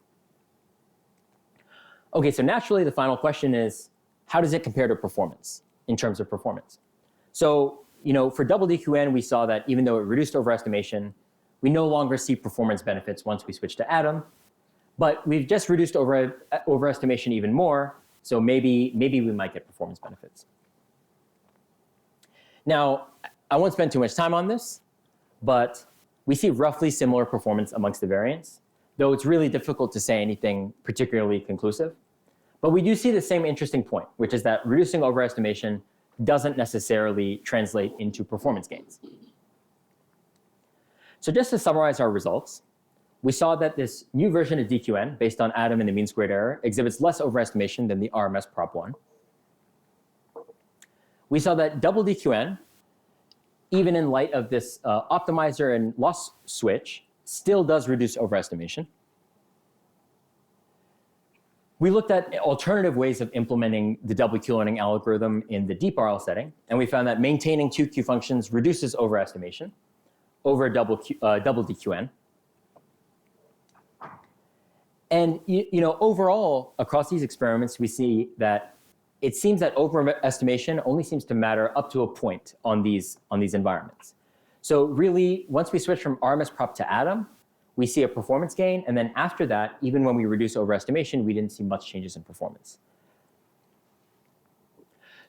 Okay, so naturally the final question is, how does it compare to performance in terms of performance? So, for double DQN, we saw that even though it reduced overestimation, we no longer see performance benefits once we switch to Atom. But we've just reduced overestimation even more, so maybe we might get performance benefits. Now, I won't spend too much time on this, but we see roughly similar performance amongst the variants, though it's really difficult to say anything particularly conclusive. But we do see the same interesting point, which is that reducing overestimation doesn't necessarily translate into performance gains. So just to summarize our results, we saw that this new version of DQN, based on Atom and the mean squared error, exhibits less overestimation than the RMS Prop 1. We saw that double DQN, even in light of this optimizer and loss switch, still does reduce overestimation. We looked at alternative ways of implementing the double Q-learning algorithm in the deep RL setting, and we found that maintaining two Q functions reduces overestimation over double DQN. And overall, across these experiments, we see that it seems that overestimation only seems to matter up to a point on these environments. So really, once we switch from RMS Prop to Atom, we see a performance gain, and then after that, even when we reduce overestimation, we didn't see much changes in performance.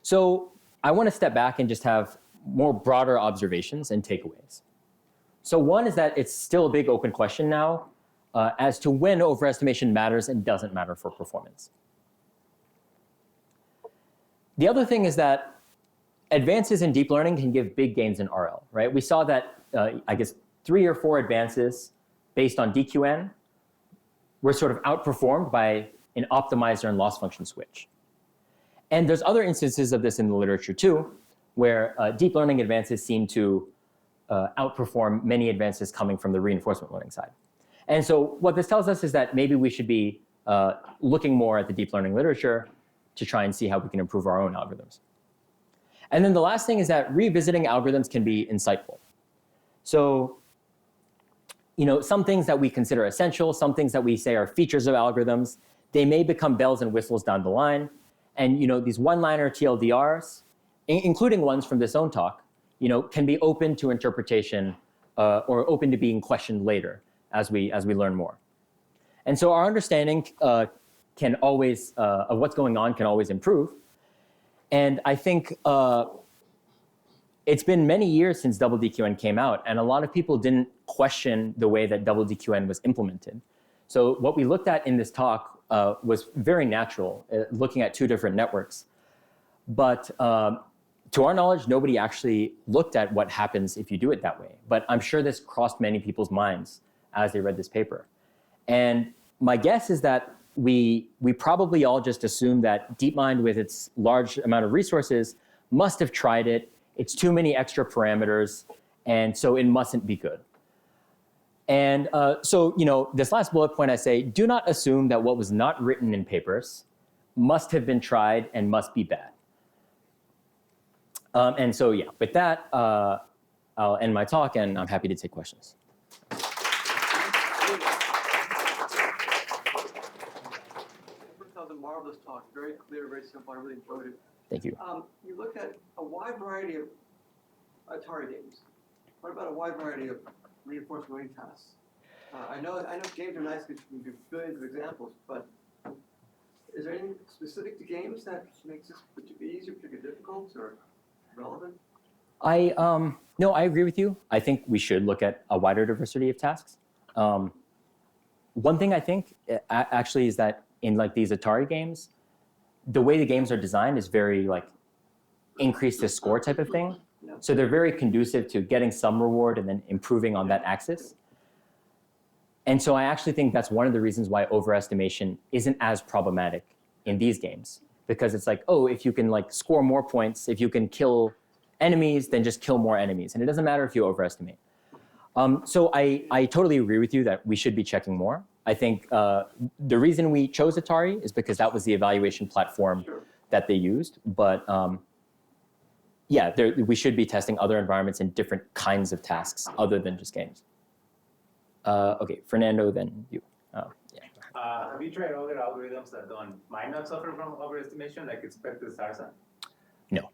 So I want to step back and just have more broader observations and takeaways. So one is that it's still a big open question now as to when overestimation matters and doesn't matter for performance. The other thing is that advances in deep learning can give big gains in RL, right? We saw that, I guess, 3 or 4 advances based on DQN were sort of outperformed by an optimizer and loss function switch. And there's other instances of this in the literature too, where deep learning advances seem to outperform many advances coming from the reinforcement learning side. And so what this tells us is that maybe we should be looking more at the deep learning literature to try and see how we can improve our own algorithms. And then the last thing is that revisiting algorithms can be insightful. So, some things that we consider essential, some things that we say are features of algorithms, they may become bells and whistles down the line. And these one-liner TLDRs, including ones from this own talk, can be open to interpretation or open to being questioned later as we learn more. And so our understanding can always, of what's going on can always improve. And I think it's been many years since double DQN came out, and a lot of people didn't question the way that double DQN was implemented. So what we looked at in this talk was very natural, looking at 2 different networks. But to our knowledge, nobody actually looked at what happens if you do it that way. But I'm sure this crossed many people's minds as they read this paper. And my guess is that we probably all just assumed that DeepMind, with its large amount of resources, must have tried it. It's too many extra parameters, and so it mustn't be good. And so, this last bullet point, I say, do not assume that what was not written in papers must have been tried and must be bad. And so, yeah, with that, I'll end my talk, and I'm happy to take questions. That was a marvelous talk, very clear, very simple. I really enjoyed it. Thank you. You looked at a wide variety of Atari games. What about a wide variety of reinforcement learning tasks? I know games are nice because you can do billions of examples, but is there anything specific to games that makes this particularly easier, particularly difficult, or relevant? No, I agree with you. I think we should look at a wider diversity of tasks. One thing I think actually is that in these Atari games, the way the games are designed is very increase the score type of thing. So they're very conducive to getting some reward and then improving on that axis. And so I actually think that's one of the reasons why overestimation isn't as problematic in these games, because it's like, oh, if you can like score more points, if you can kill enemies, then just kill more enemies. And it doesn't matter if you overestimate. So I totally agree with you that we should be checking more. I think the reason we chose Atari is because that was the evaluation platform that they used. But yeah, we should be testing other environments and different kinds of tasks other than just games. Okay, Fernando, then you. Yeah. Have you tried other algorithms that might not suffer from overestimation, like expected SARSA? No.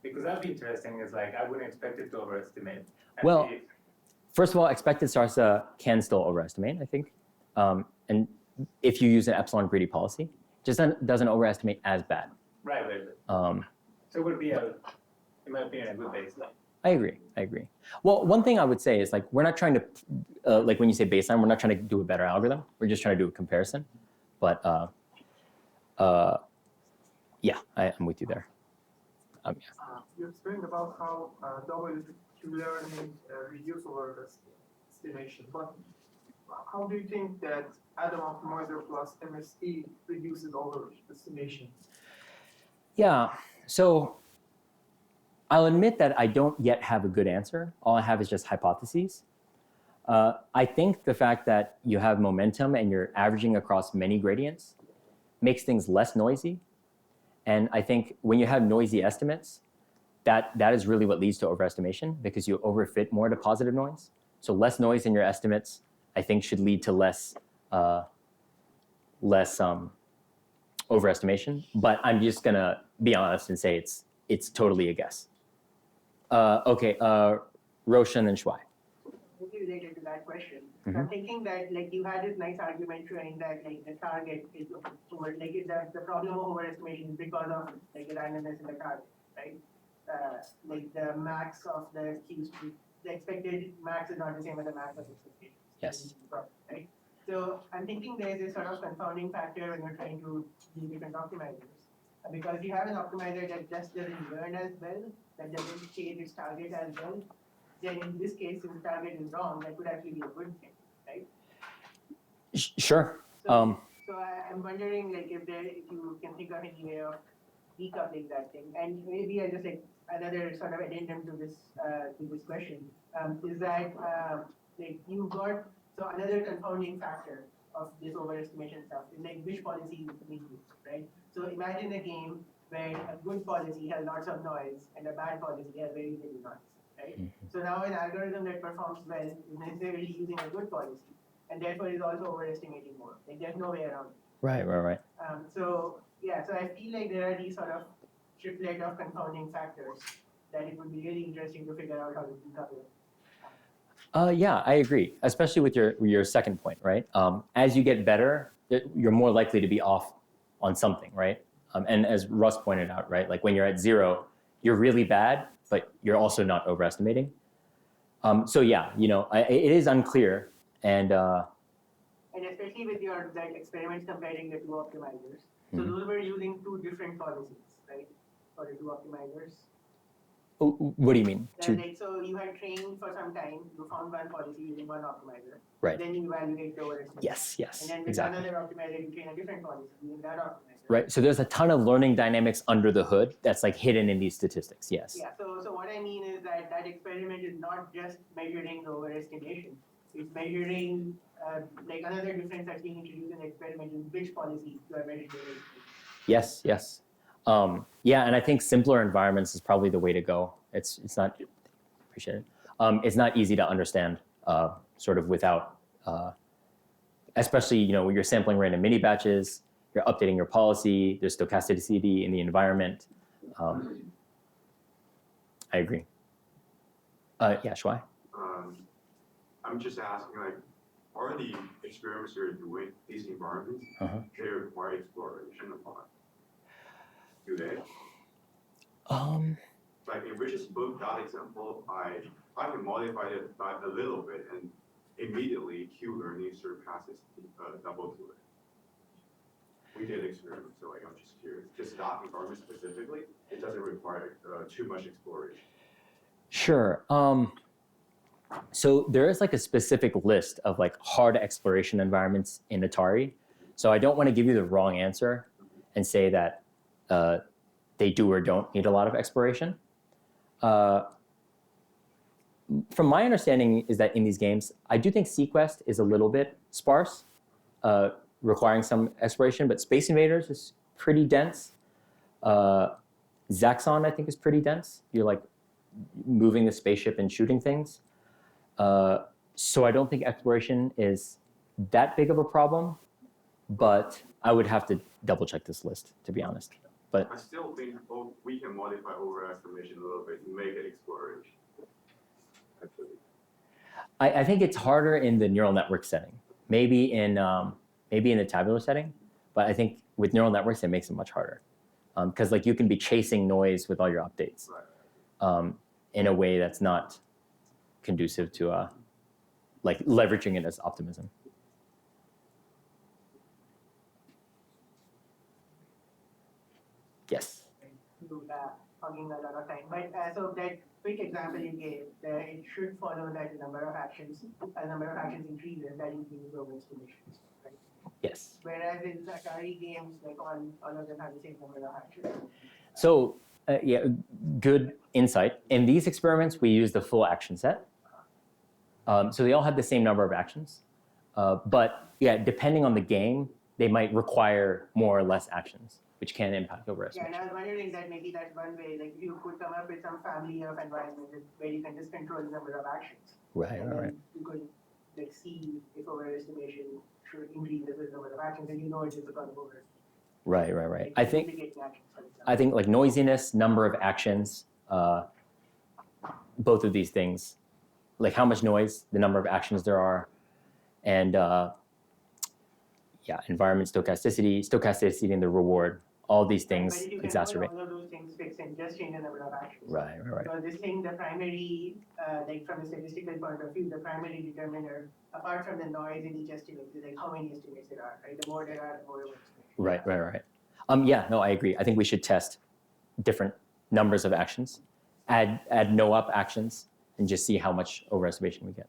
Because that'd be interesting. It's like I wouldn't expect it to overestimate. Well, first of all, expected SARSA can still overestimate, I think. And if you use an epsilon greedy policy, just doesn't overestimate as bad. Right. So it would be, in my opinion, a good baseline. I agree. Well, one thing I would say is like, we're not trying to, like when you say baseline, we're not trying to do a better algorithm. We're just trying to do a comparison. But yeah, I'm with you there. Yeah. You explained about how double learning reduce overestimation, but how do you think that Adam optimizer plus MSE reduces overestimation? Yeah, so I'll admit that I don't yet have a good answer. All I have is just hypotheses. I think the fact that you have momentum and you're averaging across many gradients makes things less noisy. And I think when you have noisy estimates, that is really what leads to overestimation, because you overfit more to positive noise. So less noise in your estimates, I think, should lead to less overestimation. But I'm just gonna be honest and say it's totally a guess. Okay, Roshan and Shwai. Maybe related to that question. So I'm thinking that like you had this nice argument showing that like the target is over, like the problem of overestimation is because of like the randomness in the target, right? Like the max of the the expected max is not the same as the max of expectation. Yes. Right. So I'm thinking there's this sort of confounding factor when you're trying to do different optimizers. Because you have an optimizer that just doesn't learn as well, that doesn't change its target as well, then in this case, if the target is wrong, that could actually be a good thing, right? Sure. So I'm wondering, like, if you can think of any way of decoupling that thing, and maybe I just like another sort of addendum to this question is that like you got another confounding factor of this overestimation stuff is like which policy is being used, right? So imagine a game where a good policy has lots of noise and a bad policy has very little noise, right? So now an algorithm that performs well is necessarily using a good policy, and therefore is also overestimating more. Like there's no way around it. Right. So I feel like there are these sort of triplet of confounding factors that it would be really interesting to figure out how to decouple. Yeah, I agree, especially with your second point, right? As you get better, you're more likely to be off on something, right? And as Russ pointed out, right, like when you're at 0, you're really bad, but you're also not overestimating. So yeah, it is unclear, and especially with your experiments comparing the two optimizers. So those were using 2 different policies, right, for the 2 optimizers. What do you mean? So you had trained for some time, you found one policy using one optimizer. Right. Then you evaluate the overestimation. Yes, And then with exactly. another optimizer, you train a different policy using that optimizer. Right. So there's a ton of learning dynamics under the hood that's like hidden in these statistics. Yes. Yeah. So what I mean is that experiment is not just measuring the overestimation. It's measuring like another difference that's being introduced in the experiment is which policy you are measuring the overestimation. Yes. Yeah, and I think simpler environments is probably the way to go. It's not appreciate it. It's not easy to understand sort of without, especially when you're sampling random mini batches, you're updating your policy. There's stochasticity in the environment. I agree. Yeah, Shwai. I'm just asking, like, are the experiments you're doing these environments they require exploration upon? Do they? Like in Richard's book, that example, I can modify it by a little bit, and immediately Q learning surpasses double QA. We did experiments, so like I'm just curious. Just that environment specifically, it doesn't require too much exploration. Sure. So there is like a specific list of like hard exploration environments in Atari. So I don't want to give you the wrong answer and say that they do or don't need a lot of exploration. From my understanding is that in these games, I do think Sequest is a little bit sparse, requiring some exploration, but Space Invaders is pretty dense. Zaxxon, I think, is pretty dense. You're like moving the spaceship and shooting things. So I don't think exploration is that big of a problem, but I would have to double check this list, to be honest. But I still think we can modify overestimation a little bit and make it exploration. Actually. I think it's harder in the neural network setting, maybe in the tabular setting, but I think with neural networks, it makes it much harder. Because like you can be chasing noise with all your updates in a way that's not conducive to like leveraging it as optimism. Yes. Hogging a lot of time. But so that quick example you gave, it should follow that the number of actions increases, that increases overestimation. Right? Yes. Whereas in Atari games, like all of them have the same number of actions. So yeah, good insight. In these experiments, we use the full action set. So they all have the same number of actions. But yeah, depending on the game, they might require more or less actions, which can impact Yeah, overestimation. and I was wondering that maybe that's one way, like you could come up with some family of environments where you can just control the number of actions. Right, And right, right. then you could like see if overestimation should increase the number of actions, and you know it's just a kind of overestimation. Right, right, right. Like, I think duplicating actions, for example. I think like noisiness, number of actions, both of these things, like how much noise, the number of actions there are, and yeah, environment stochasticity and the reward, all these things But if you can exacerbate. all of those things fixed and just change the number of actions. Right, right, right. Because this thing, the primary, like from a statistical point of view, the primary determiner, apart from the noise in each estimate, is like how many estimates there are, right? The more there are, the more overestimation. Right, right, right. Yeah, no, I agree. I think we should test different numbers of actions, add no up actions, and just see how much overestimation we get.